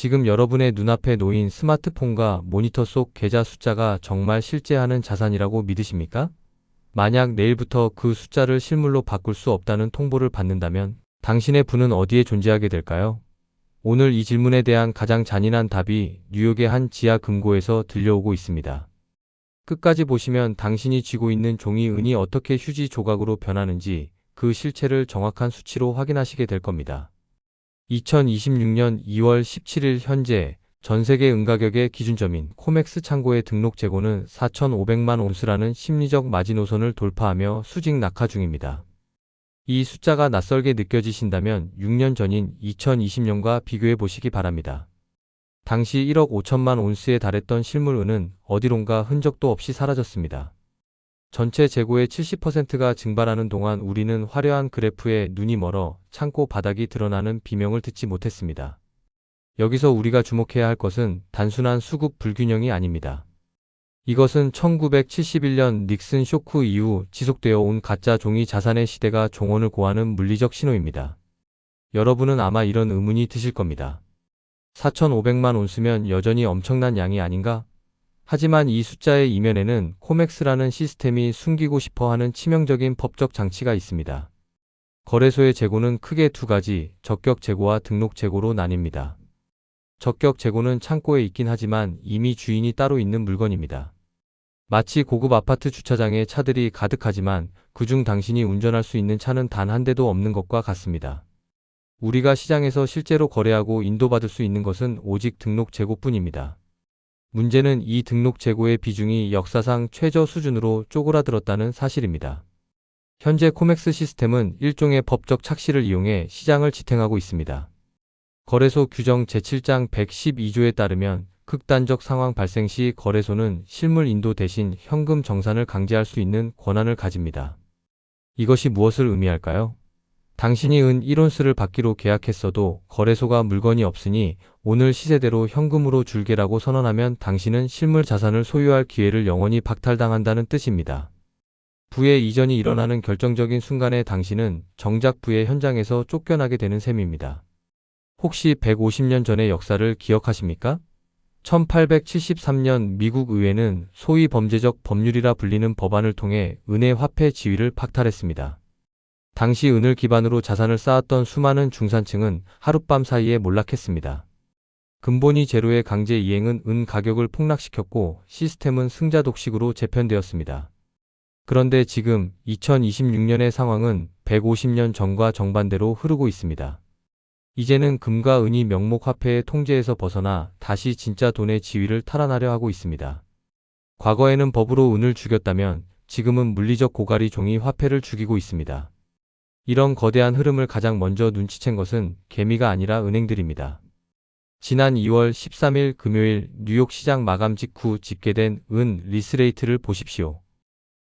지금 여러분의 눈앞에 놓인 스마트폰과 모니터 속 계좌 숫자가 정말 실제하는 자산이라고 믿으십니까? 만약 내일부터 그 숫자를 실물로 바꿀 수 없다는 통보를 받는다면 당신의 부는 어디에 존재하게 될까요? 오늘 이 질문에 대한 가장 잔인한 답이 뉴욕의 한 지하 금고에서 들려오고 있습니다. 끝까지 보시면 당신이 쥐고 있는 종이 은이 어떻게 휴지 조각으로 변하는지 그 실체를 정확한 수치로 확인하시게 될 겁니다. 2026년 2월 17일 현재 전 세계 은 가격의 기준점인 코맥스 창고의 등록 재고는 4,500만 온스라는 심리적 마지노선을 돌파하며 수직 낙하 중입니다. 이 숫자가 낯설게 느껴지신다면 6년 전인 2020년과 비교해 보시기 바랍니다. 당시 1억 5천만 온스에 달했던 실물 은은 어디론가 흔적도 없이 사라졌습니다. 전체 재고의 70%가 증발하는 동안 우리는 화려한 그래프에 눈이 멀어 창고 바닥이 드러나는 비명을 듣지 못했습니다. 여기서 우리가 주목해야 할 것은 단순한 수급 불균형이 아닙니다. 이것은 1971년 닉슨 쇼크 이후 지속되어 온 가짜 종이 자산의 시대가 종언을 고하는 물리적 신호입니다. 여러분은 아마 이런 의문이 드실 겁니다. 4,500만 온스면 여전히 엄청난 양이 아닌가? 하지만 이 숫자의 이면에는 코맥스라는 시스템이 숨기고 싶어 하는 치명적인 법적 장치가 있습니다. 거래소의 재고는 크게 두 가지, 적격 재고와 등록 재고로 나뉩니다. 적격 재고는 창고에 있긴 하지만 이미 주인이 따로 있는 물건입니다. 마치 고급 아파트 주차장에 차들이 가득하지만 그중 당신이 운전할 수 있는 차는 단 한 대도 없는 것과 같습니다. 우리가 시장에서 실제로 거래하고 인도받을 수 있는 것은 오직 등록 재고뿐입니다. 문제는 이 등록 재고의 비중이 역사상 최저 수준으로 쪼그라들었다는 사실입니다. 현재 코맥스 시스템은 일종의 법적 착시를 이용해 시장을 지탱하고 있습니다. 거래소 규정 제7장 112조에 따르면 극단적 상황 발생 시 거래소는 실물 인도 대신 현금 정산을 강제할 수 있는 권한을 가집니다. 이것이 무엇을 의미할까요? 당신이 은 1온스를 받기로 계약했어도 거래소가 물건이 없으니 오늘 시세대로 현금으로 줄게라고 선언하면 당신은 실물 자산을 소유할 기회를 영원히 박탈당한다는 뜻입니다. 부의 이전이 일어나는 결정적인 순간에 당신은 정작 부의 현장에서 쫓겨나게 되는 셈입니다. 혹시 150년 전의 역사를 기억하십니까? 1873년 미국 의회는 소위 범죄적 법률이라 불리는 법안을 통해 은의 화폐 지위를 박탈했습니다. 당시 은을 기반으로 자산을 쌓았던 수많은 중산층은 하룻밤 사이에 몰락했습니다. 근본이 제로의 강제 이행은 은 가격을 폭락시켰고 시스템은 승자 독식으로 재편되었습니다. 그런데 지금 2026년의 상황은 150년 전과 정반대로 흐르고 있습니다. 이제는 금과 은이 명목 화폐의 통제에서 벗어나 다시 진짜 돈의 지위를 탈환하려 하고 있습니다. 과거에는 법으로 은을 죽였다면 지금은 물리적 고갈이 종이 화폐를 죽이고 있습니다. 이런 거대한 흐름을 가장 먼저 눈치챈 것은 개미가 아니라 은행들입니다. 지난 2월 13일 금요일 뉴욕 시장 마감 직후 집계된 은 리스레이트를 보십시오.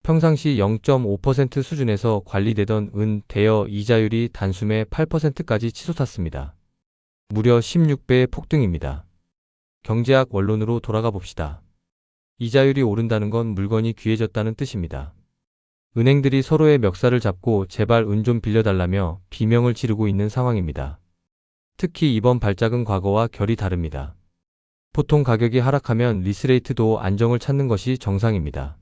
평상시 0.5% 수준에서 관리되던 은 대여 이자율이 단숨에 8%까지 치솟았습니다. 무려 16배의 폭등입니다. 경제학 원론으로 돌아가 봅시다. 이자율이 오른다는 건 물건이 귀해졌다는 뜻입니다. 은행들이 서로의 멱살을 잡고 제발 은 좀 빌려달라며 비명을 지르고 있는 상황입니다. 특히 이번 발작은 과거와 결이 다릅니다. 보통 가격이 하락하면 리스레이트도 안정을 찾는 것이 정상입니다.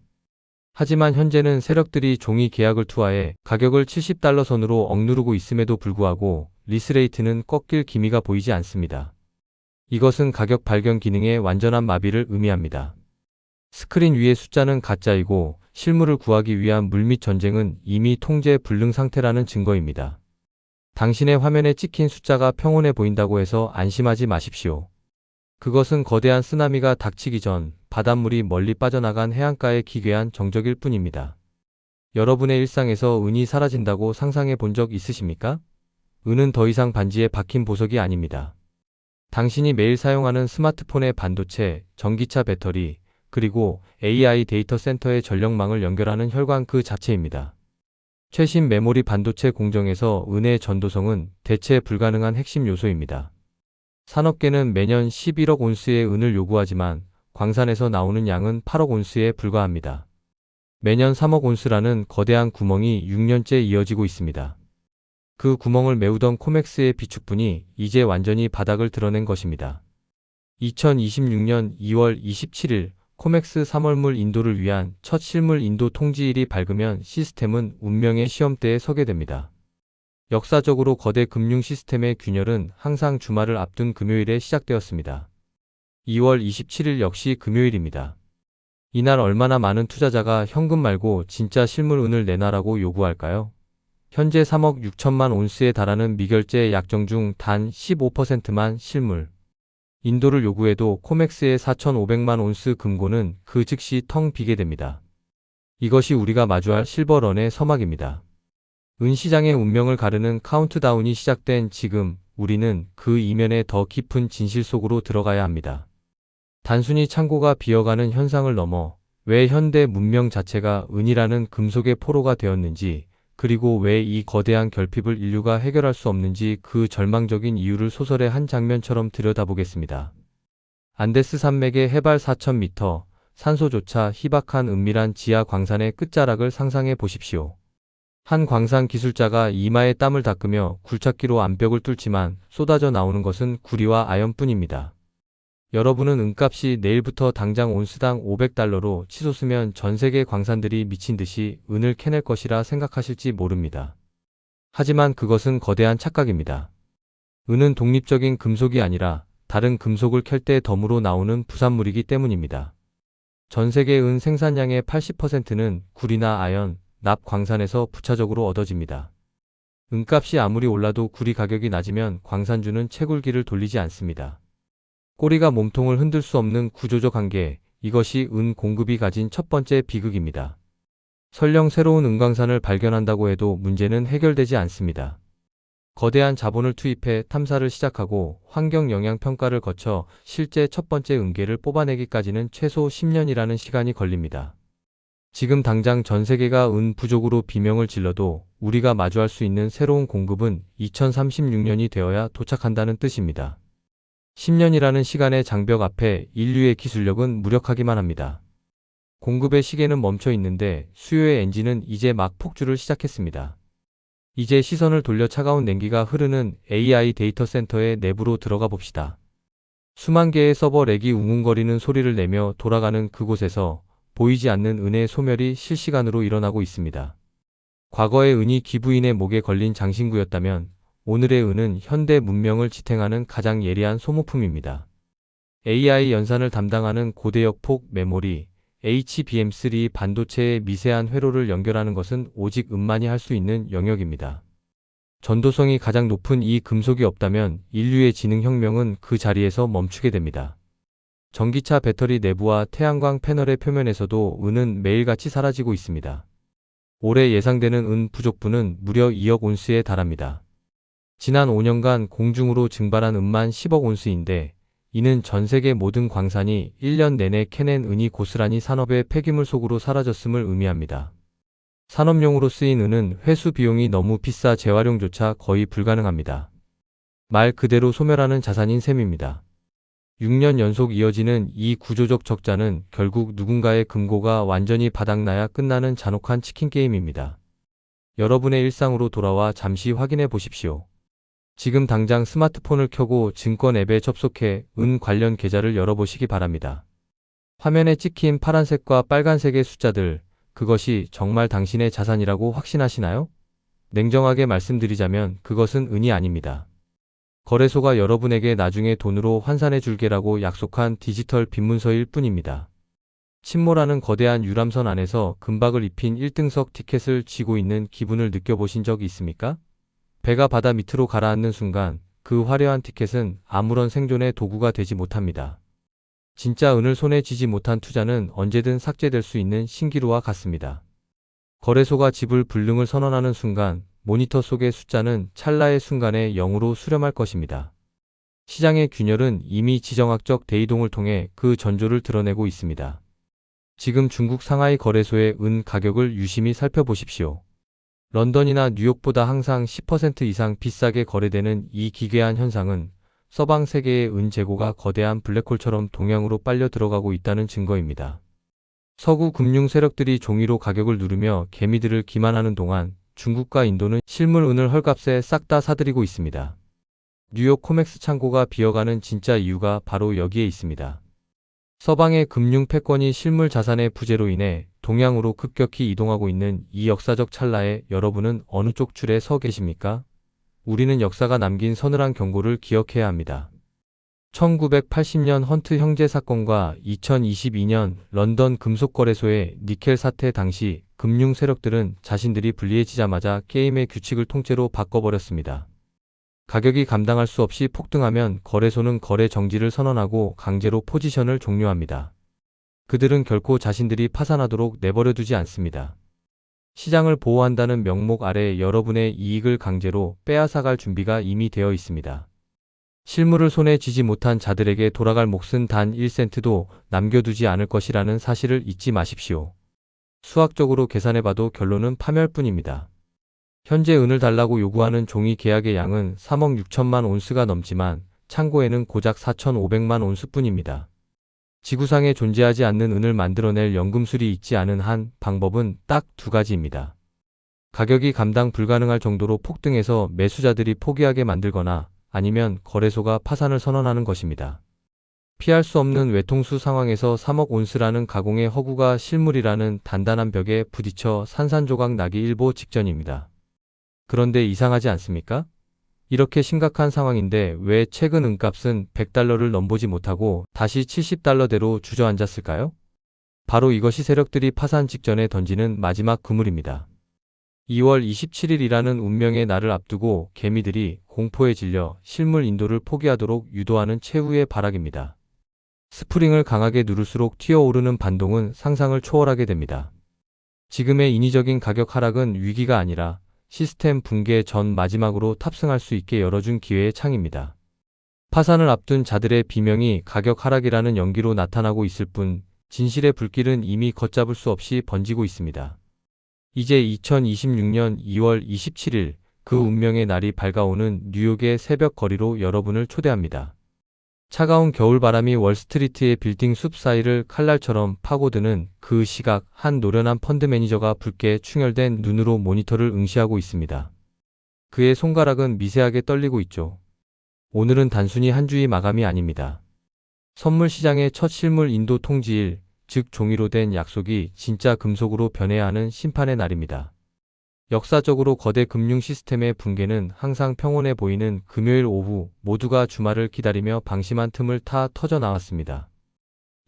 하지만 현재는 세력들이 종이 계약을 투하해 가격을 70달러 선으로 억누르고 있음에도 불구하고 리스레이트는 꺾일 기미가 보이지 않습니다. 이것은 가격 발견 기능의 완전한 마비를 의미합니다. 스크린 위의 숫자는 가짜이고 실물을 구하기 위한 물밑 전쟁은 이미 통제 불능 상태라는 증거입니다. 당신의 화면에 찍힌 숫자가 평온해 보인다고 해서 안심하지 마십시오. 그것은 거대한 쓰나미가 닥치기 전 바닷물이 멀리 빠져나간 해안가의 기괴한 정적일 뿐입니다. 여러분의 일상에서 은이 사라진다고 상상해 본 적 있으십니까? 은은 더 이상 반지에 박힌 보석이 아닙니다. 당신이 매일 사용하는 스마트폰의 반도체, 전기차 배터리, 그리고 AI 데이터 센터의 전력망을 연결하는 혈관 그 자체입니다. 최신 메모리 반도체 공정에서 은의 전도성은 대체 불가능한 핵심 요소입니다. 산업계는 매년 11억 온스의 은을 요구하지만 광산에서 나오는 양은 8억 온스에 불과합니다. 매년 3억 온스라는 거대한 구멍이 6년째 이어지고 있습니다. 그 구멍을 메우던 코맥스의 비축분이 이제 완전히 바닥을 드러낸 것입니다. 2026년 2월 27일 코맥스 3월물 인도를 위한 첫 실물 인도 통지일이 밝으면 시스템은 운명의 시험대에 서게 됩니다. 역사적으로 거대 금융 시스템의 균열은 항상 주말을 앞둔 금요일에 시작되었습니다. 2월 27일 역시 금요일입니다. 이날 얼마나 많은 투자자가 현금 말고 진짜 실물 운을 내놔라고 요구할까요? 현재 3억 6천만 온스에 달하는 미결제 약정 중 단 15%만 실물. 인도를 요구해도 코맥스의 4,500만 온스 금고는 그 즉시 텅 비게 됩니다. 이것이 우리가 마주할 실버런의 서막입니다. 은시장의 운명을 가르는 카운트다운이 시작된 지금 우리는 그 이면의 더 깊은 진실 속으로 들어가야 합니다. 단순히 창고가 비어가는 현상을 넘어 왜 현대 문명 자체가 은이라는 금속의 포로가 되었는지, 그리고 왜 이 거대한 결핍을 인류가 해결할 수 없는지 그 절망적인 이유를 소설의 한 장면처럼 들여다보겠습니다. 안데스 산맥의 해발 4,000m, 산소조차 희박한 은밀한 지하 광산의 끝자락을 상상해 보십시오. 한 광산 기술자가 이마에 땀을 닦으며 굴착기로 암벽을 뚫지만 쏟아져 나오는 것은 구리와 아연뿐입니다. 여러분은 은값이 내일부터 당장 온스당 500달러로 치솟으면 전 세계 광산들이 미친 듯이 은을 캐낼 것이라 생각하실지 모릅니다. 하지만 그것은 거대한 착각입니다. 은은 독립적인 금속이 아니라 다른 금속을 캘 때 덤으로 나오는 부산물이기 때문입니다. 전 세계 은 생산량의 80%는 구리나 아연, 납 광산에서 부차적으로 얻어집니다. 은값이 아무리 올라도 구리 가격이 낮으면 광산주는 채굴기를 돌리지 않습니다. 꼬리가 몸통을 흔들 수 없는 구조적 한계, 이것이 은 공급이 가진 첫 번째 비극입니다. 설령 새로운 은광산을 발견한다고 해도 문제는 해결되지 않습니다. 거대한 자본을 투입해 탐사를 시작하고 환경 영향 평가를 거쳐 실제 첫 번째 은계를 뽑아내기까지는 최소 10년이라는 시간이 걸립니다. 지금 당장 전 세계가 은 부족으로 비명을 질러도 우리가 마주할 수 있는 새로운 공급은 2036년이 되어야 도착한다는 뜻입니다. 10년이라는 시간의 장벽 앞에 인류의 기술력은 무력하기만 합니다. 공급의 시계는 멈춰 있는데 수요의 엔진은 이제 막 폭주를 시작했습니다. 이제 시선을 돌려 차가운 냉기가 흐르는 AI 데이터 센터의 내부로 들어가 봅시다. 수만 개의 서버 렉이 웅웅거리는 소리를 내며 돌아가는 그곳에서 보이지 않는 은의 소멸이 실시간으로 일어나고 있습니다. 과거의 은이 기부인의 목에 걸린 장신구였다면 오늘의 은은 현대 문명을 지탱하는 가장 예리한 소모품입니다. AI 연산을 담당하는 고대역 폭 메모리 HBM3 반도체의 미세한 회로를 연결하는 것은 오직 은만이 할 수 있는 영역입니다. 전도성이 가장 높은 이 금속이 없다면 인류의 지능혁명은 그 자리에서 멈추게 됩니다. 전기차 배터리 내부와 태양광 패널의 표면에서도 은은 매일같이 사라지고 있습니다. 올해 예상되는 은 부족분은 무려 2억 온스에 달합니다. 지난 5년간 공중으로 증발한 은만 10억 온스인데 이는 전 세계 모든 광산이 1년 내내 캐낸 은이 고스란히 산업의 폐기물 속으로 사라졌음을 의미합니다. 산업용으로 쓰인 은은 회수 비용이 너무 비싸 재활용조차 거의 불가능합니다. 말 그대로 소멸하는 자산인 셈입니다. 6년 연속 이어지는 이 구조적 적자는 결국 누군가의 금고가 완전히 바닥나야 끝나는 잔혹한 치킨 게임입니다. 여러분의 일상으로 돌아와 잠시 확인해 보십시오. 지금 당장 스마트폰을 켜고 증권 앱에 접속해 은 관련 계좌를 열어보시기 바랍니다. 화면에 찍힌 파란색과 빨간색의 숫자들, 그것이 정말 당신의 자산이라고 확신하시나요? 냉정하게 말씀드리자면 그것은 은이 아닙니다. 거래소가 여러분에게 나중에 돈으로 환산해 줄게라고 약속한 디지털 빈문서일 뿐입니다. 침몰하는 거대한 유람선 안에서 금박을 입힌 1등석 티켓을 쥐고 있는 기분을 느껴보신 적이 있습니까? 배가 바다 밑으로 가라앉는 순간 그 화려한 티켓은 아무런 생존의 도구가 되지 못합니다. 진짜 은을 손에 쥐지 못한 투자는 언제든 삭제될 수 있는 신기루와 같습니다. 거래소가 지불 불능을 선언하는 순간 모니터 속의 숫자는 찰나의 순간에 0으로 수렴할 것입니다. 시장의 균열은 이미 지정학적 대이동을 통해 그 전조를 드러내고 있습니다. 지금 중국 상하이 거래소의 은 가격을 유심히 살펴보십시오. 런던이나 뉴욕보다 항상 10% 이상 비싸게 거래되는 이 기괴한 현상은 서방 세계의 은 재고가 거대한 블랙홀처럼 동양으로 빨려 들어가고 있다는 증거입니다. 서구 금융 세력들이 종이로 가격을 누르며 개미들을 기만하는 동안 중국과 인도는 실물 은을 헐값에 싹 다 사들이고 있습니다. 뉴욕 코맥스 창고가 비어가는 진짜 이유가 바로 여기에 있습니다. 서방의 금융 패권이 실물 자산의 부재로 인해 동양으로 급격히 이동하고 있는 이 역사적 찰나에 여러분은 어느 쪽 줄에 서 계십니까? 우리는 역사가 남긴 서늘한 경고를 기억해야 합니다. 1980년 헌트 형제 사건과 2022년 런던 금속거래소의 니켈 사태 당시 금융 세력들은 자신들이 불리해지자마자 게임의 규칙을 통째로 바꿔버렸습니다. 가격이 감당할 수 없이 폭등하면 거래소는 거래 정지를 선언하고 강제로 포지션을 종료합니다. 그들은 결코 자신들이 파산하도록 내버려두지 않습니다. 시장을 보호한다는 명목 아래 여러분의 이익을 강제로 빼앗아갈 준비가 이미 되어 있습니다. 실물을 손에 쥐지 못한 자들에게 돌아갈 몫은 단 1센트도 남겨두지 않을 것이라는 사실을 잊지 마십시오. 수학적으로 계산해봐도 결론은 파멸뿐입니다. 현재 은을 달라고 요구하는 종이 계약의 양은 3억 6천만 온스가 넘지만 창고에는 고작 4,500만 온스뿐입니다. 지구상에 존재하지 않는 은을 만들어낼 연금술이 있지 않은 한 방법은 딱 두 가지입니다. 가격이 감당 불가능할 정도로 폭등해서 매수자들이 포기하게 만들거나 아니면 거래소가 파산을 선언하는 것입니다. 피할 수 없는 외통수 상황에서 3억 온스라는 가공의 허구가 실물이라는 단단한 벽에 부딪혀 산산조각 나기 일보 직전입니다. 그런데 이상하지 않습니까? 이렇게 심각한 상황인데 왜 최근 은값은 100달러를 넘보지 못하고 다시 70달러대로 주저앉았을까요? 바로 이것이 세력들이 파산 직전에 던지는 마지막 그물입니다. 2월 27일이라는 운명의 날을 앞두고 개미들이 공포에 질려 실물 인도를 포기하도록 유도하는 최후의 발악입니다. 스프링을 강하게 누를수록 튀어오르는 반동은 상상을 초월하게 됩니다. 지금의 인위적인 가격 하락은 위기가 아니라 시스템 붕괴 전 마지막으로 탑승할 수 있게 열어준 기회의 창입니다. 파산을 앞둔 자들의 비명이 가격 하락이라는 연기로 나타나고 있을 뿐 진실의 불길은 이미 걷잡을 수 없이 번지고 있습니다. 이제 2026년 2월 27일 그 운명의 날이 밝아오는 뉴욕의 새벽 거리로 여러분을 초대합니다. 차가운 겨울바람이 월스트리트의 빌딩 숲 사이를 칼날처럼 파고드는 그 시각 한 노련한 펀드 매니저가 붉게 충혈된 눈으로 모니터를 응시하고 있습니다. 그의 손가락은 미세하게 떨리고 있죠. 오늘은 단순히 한 주의 마감이 아닙니다. 선물 시장의 첫 실물 인도 통지일, 즉 종이로 된 약속이 진짜 금속으로 변해야 하는 심판의 날입니다. 역사적으로 거대 금융 시스템의 붕괴는 항상 평온해 보이는 금요일 오후 모두가 주말을 기다리며 방심한 틈을 타 터져 나왔습니다.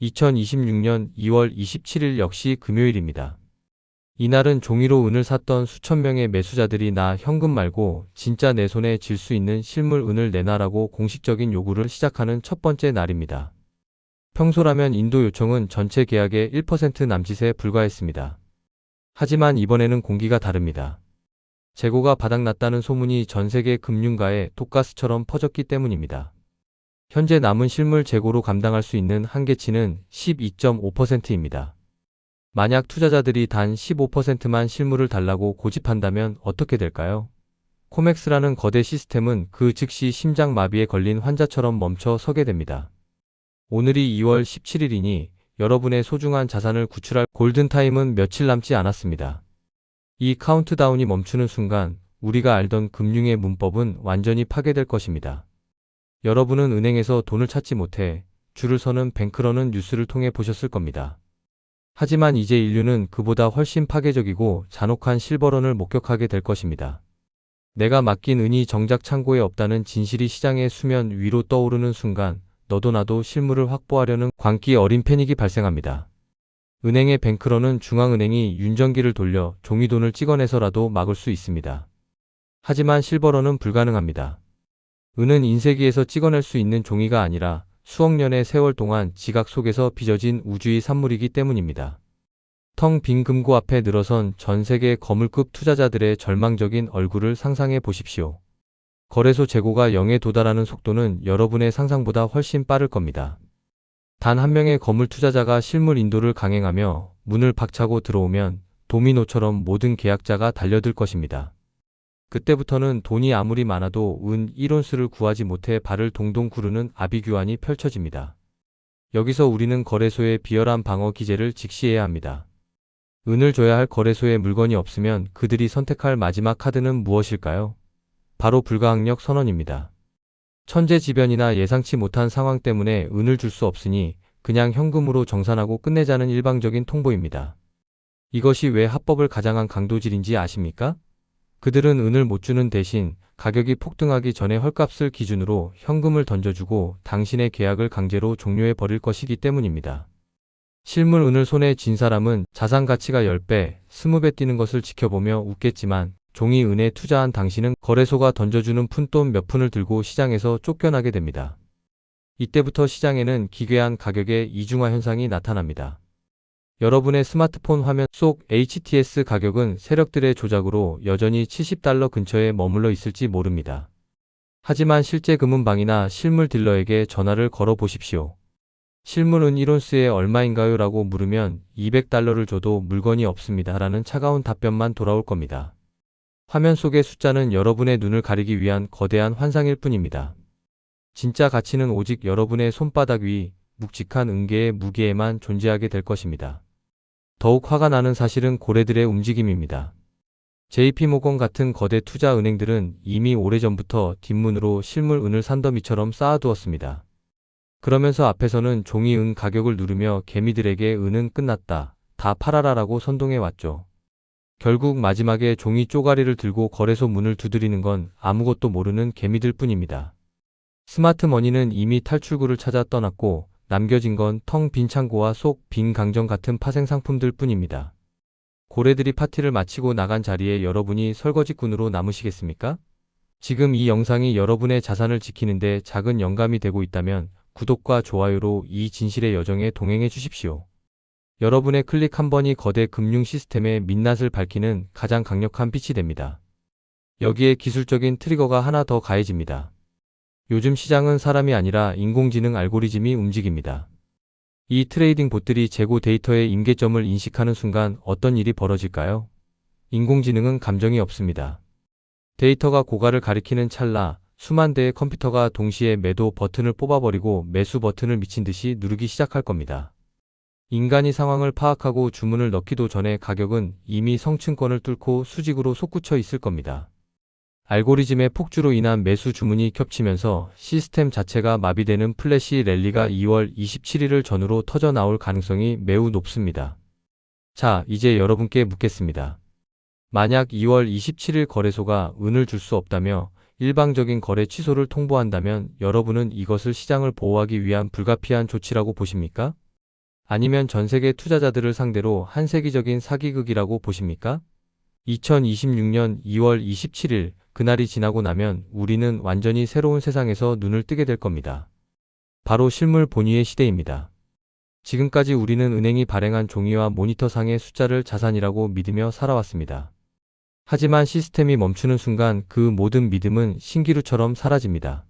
2026년 2월 27일 역시 금요일입니다. 이날은 종이로 은을 샀던 수천 명의 매수자들이 나 현금 말고 진짜 내 손에 쥘 수 있는 실물 은을 내놔라고 공식적인 요구를 시작하는 첫 번째 날입니다. 평소라면 인도 요청은 전체 계약의 1% 남짓에 불과했습니다. 하지만 이번에는 공기가 다릅니다. 재고가 바닥났다는 소문이 전 세계 금융가에 독가스처럼 퍼졌기 때문입니다. 현재 남은 실물 재고로 감당할 수 있는 한계치는 12.5%입니다. 만약 투자자들이 단 15%만 실물을 달라고 고집한다면 어떻게 될까요? 코맥스라는 거대 시스템은 그 즉시 심장마비에 걸린 환자처럼 멈춰 서게 됩니다. 오늘이 2월 17일이니 여러분의 소중한 자산을 구출할 골든타임은 며칠 남지 않았습니다. 이 카운트다운이 멈추는 순간 우리가 알던 금융의 문법은 완전히 파괴될 것입니다. 여러분은 은행에서 돈을 찾지 못해 줄을 서는 뱅크러는 뉴스를 통해 보셨을 겁니다. 하지만 이제 인류는 그보다 훨씬 파괴적이고 잔혹한 실버런을 목격하게 될 것입니다. 내가 맡긴 은이 정작 창고에 없다는 진실이 시장의 수면 위로 떠오르는 순간 너도 나도 실물을 확보하려는 광기 어린 패닉이 발생합니다. 은행의 뱅크러는 중앙은행이 윤전기를 돌려 종이돈을 찍어내서라도 막을 수 있습니다. 하지만 실버런은 불가능합니다. 은은 인쇄기에서 찍어낼 수 있는 종이가 아니라 수억 년의 세월 동안 지각 속에서 빚어진 우주의 산물이기 때문입니다. 텅 빈 금고 앞에 늘어선 전 세계 거물급 투자자들의 절망적인 얼굴을 상상해 보십시오. 거래소 재고가 0에 도달하는 속도는 여러분의 상상보다 훨씬 빠를 겁니다. 단 한 명의 거물 투자자가 실물 인도를 강행하며 문을 박차고 들어오면 도미노처럼 모든 계약자가 달려들 것입니다. 그때부터는 돈이 아무리 많아도 은 1온스를 구하지 못해 발을 동동 구르는 아비규환이 펼쳐집니다. 여기서 우리는 거래소의 비열한 방어 기제를 직시해야 합니다. 은을 줘야 할 거래소에 물건이 없으면 그들이 선택할 마지막 카드는 무엇일까요? 바로 불가항력 선언입니다. 천재지변이나 예상치 못한 상황 때문에 은을 줄 수 없으니 그냥 현금으로 정산하고 끝내자는 일방적인 통보입니다. 이것이 왜 합법을 가장한 강도질인지 아십니까? 그들은 은을 못 주는 대신 가격이 폭등하기 전에 헐값을 기준으로 현금을 던져주고 당신의 계약을 강제로 종료해 버릴 것이기 때문입니다. 실물 은을 손에 쥔 사람은 자산 가치가 10배, 20배 뛰는 것을 지켜보며 웃겠지만 종이 은에 투자한 당신은 거래소가 던져주는 푼돈 몇 푼을 들고 시장에서 쫓겨나게 됩니다. 이때부터 시장에는 기괴한 가격의 이중화 현상이 나타납니다. 여러분의 스마트폰 화면 속 HTS 가격은 세력들의 조작으로 여전히 $70 근처에 머물러 있을지 모릅니다. 하지만 실제 금은방이나 실물 딜러에게 전화를 걸어 보십시오. 실물은 1온스에 얼마인가요? 라고 물으면 $200를 줘도 물건이 없습니다. 라는 차가운 답변만 돌아올 겁니다. 화면 속의 숫자는 여러분의 눈을 가리기 위한 거대한 환상일 뿐입니다. 진짜 가치는 오직 여러분의 손바닥 위 묵직한 은계의 무게에만 존재하게 될 것입니다. 더욱 화가 나는 사실은 고래들의 움직임입니다. JP모건 같은 거대 투자 은행들은 이미 오래전부터 뒷문으로 실물 은을 산더미처럼 쌓아두었습니다. 그러면서 앞에서는 종이 은 가격을 누르며 개미들에게 은은 끝났다, 다 팔아라라고 선동해 왔죠. 결국 마지막에 종이 쪼가리를 들고 거래소 문을 두드리는 건 아무것도 모르는 개미들 뿐입니다. 스마트머니는 이미 탈출구를 찾아 떠났고 남겨진 건 텅 빈 창고와 속 빈 강정 같은 파생 상품들 뿐입니다. 고래들이 파티를 마치고 나간 자리에 여러분이 설거지꾼으로 남으시겠습니까? 지금 이 영상이 여러분의 자산을 지키는데 작은 영감이 되고 있다면 구독과 좋아요로 이 진실의 여정에 동행해 주십시오. 여러분의 클릭 한 번이 거대 금융 시스템의 민낯을 밝히는 가장 강력한 빛이 됩니다. 여기에 기술적인 트리거가 하나 더 가해집니다. 요즘 시장은 사람이 아니라 인공지능 알고리즘이 움직입니다. 이 트레이딩 봇들이 재고 데이터의 임계점을 인식하는 순간 어떤 일이 벌어질까요? 인공지능은 감정이 없습니다. 데이터가 고가를 가리키는 찰나 수만 대의 컴퓨터가 동시에 매도 버튼을 뽑아버리고 매수 버튼을 미친 듯이 누르기 시작할 겁니다. 인간이 상황을 파악하고 주문을 넣기도 전에 가격은 이미 성층권을 뚫고 수직으로 솟구쳐 있을 겁니다. 알고리즘의 폭주로 인한 매수 주문이 겹치면서 시스템 자체가 마비되는 플래시 랠리가 2월 27일을 전후로 터져 나올 가능성이 매우 높습니다. 자, 이제 여러분께 묻겠습니다. 만약 2월 27일 거래소가 은을 줄 수 없다며 일방적인 거래 취소를 통보한다면 여러분은 이것을 시장을 보호하기 위한 불가피한 조치라고 보십니까? 아니면 전 세계 투자자들을 상대로 한세기적인 사기극이라고 보십니까? 2026년 2월 27일 그날이 지나고 나면 우리는 완전히 새로운 세상에서 눈을 뜨게 될 겁니다. 바로 실물 본위의 시대입니다. 지금까지 우리는 은행이 발행한 종이와 모니터상의 숫자를 자산이라고 믿으며 살아왔습니다. 하지만 시스템이 멈추는 순간 그 모든 믿음은 신기루처럼 사라집니다.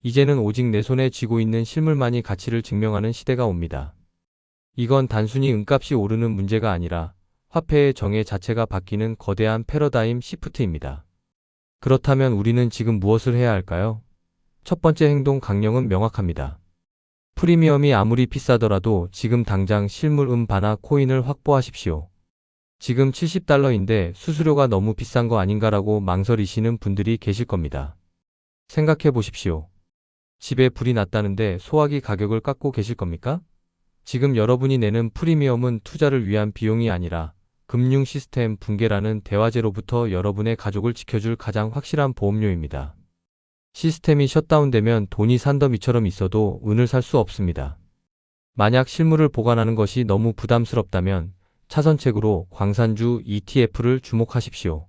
이제는 오직 내 손에 쥐고 있는 실물만이 가치를 증명하는 시대가 옵니다. 이건 단순히 은값이 오르는 문제가 아니라 화폐의 정의 자체가 바뀌는 거대한 패러다임 시프트입니다. 그렇다면 우리는 지금 무엇을 해야 할까요? 첫 번째 행동 강령은 명확합니다. 프리미엄이 아무리 비싸더라도 지금 당장 실물 바나 코인을 확보하십시오. 지금 $70인데 수수료가 너무 비싼 거 아닌가라고 망설이시는 분들이 계실 겁니다. 생각해 보십시오. 집에 불이 났다는데 소화기 가격을 깎고 계실 겁니까? 지금 여러분이 내는 프리미엄은 투자를 위한 비용이 아니라 금융 시스템 붕괴라는 대화제로부터 여러분의 가족을 지켜줄 가장 확실한 보험료입니다. 시스템이 셧다운되면 돈이 산더미처럼 있어도 은을 살 수 없습니다. 만약 실물을 보관하는 것이 너무 부담스럽다면 차선책으로 광산주 ETF를 주목하십시오.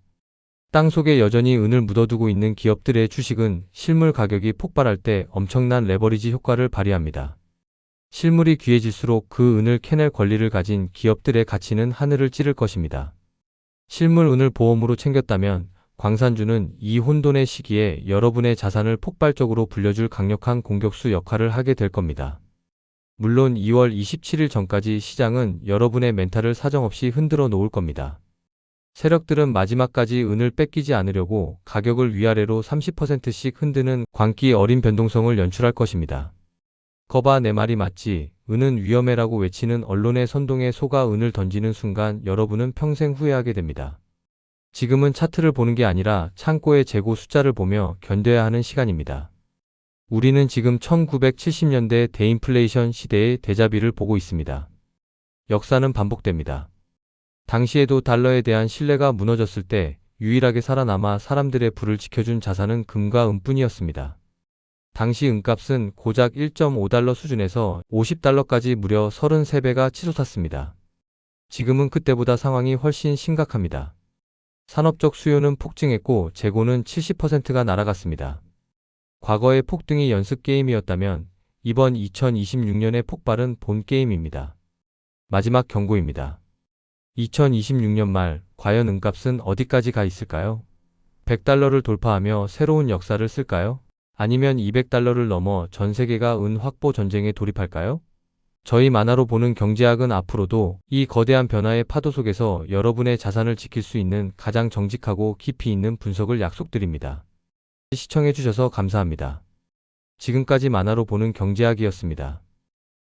땅속에 여전히 은을 묻어두고 있는 기업들의 주식은 실물 가격이 폭발할 때 엄청난 레버리지 효과를 발휘합니다. 실물이 귀해질수록 그 은을 캐낼 권리를 가진 기업들의 가치는 하늘을 찌를 것입니다. 실물 은을 보험으로 챙겼다면 광산주는 이 혼돈의 시기에 여러분의 자산을 폭발적으로 불려줄 강력한 공격수 역할을 하게 될 겁니다. 물론 2월 27일 전까지 시장은 여러분의 멘탈을 사정없이 흔들어 놓을 겁니다. 세력들은 마지막까지 은을 뺏기지 않으려고 가격을 위아래로 30%씩 흔드는 광기 어린 변동성을 연출할 것입니다. 거봐 내 말이 맞지, 은은 위험해라고 외치는 언론의 선동에 속아 은을 던지는 순간 여러분은 평생 후회하게 됩니다. 지금은 차트를 보는 게 아니라 창고의 재고 숫자를 보며 견뎌야 하는 시간입니다. 우리는 지금 1970년대 대인플레이션 시대의 데자뷰를 보고 있습니다. 역사는 반복됩니다. 당시에도 달러에 대한 신뢰가 무너졌을 때 유일하게 살아남아 사람들의 부를 지켜준 자산은 금과 은뿐이었습니다. 당시 은값은 고작 1.5달러 수준에서 50달러까지 무려 33배가 치솟았습니다. 지금은 그때보다 상황이 훨씬 심각합니다. 산업적 수요는 폭증했고 재고는 70%가 날아갔습니다. 과거의 폭등이 연습 게임이었다면 이번 2026년의 폭발은 본 게임입니다. 마지막 경고입니다. 2026년 말 과연 은값은 어디까지 가 있을까요? 100달러를 돌파하며 새로운 역사를 쓸까요? 아니면 200달러를 넘어 전 세계가 은 확보 전쟁에 돌입할까요? 저희 만화로 보는 경제학은 앞으로도 이 거대한 변화의 파도 속에서 여러분의 자산을 지킬 수 있는 가장 정직하고 깊이 있는 분석을 약속드립니다. 시청해주셔서 감사합니다. 지금까지 만화로 보는 경제학이었습니다.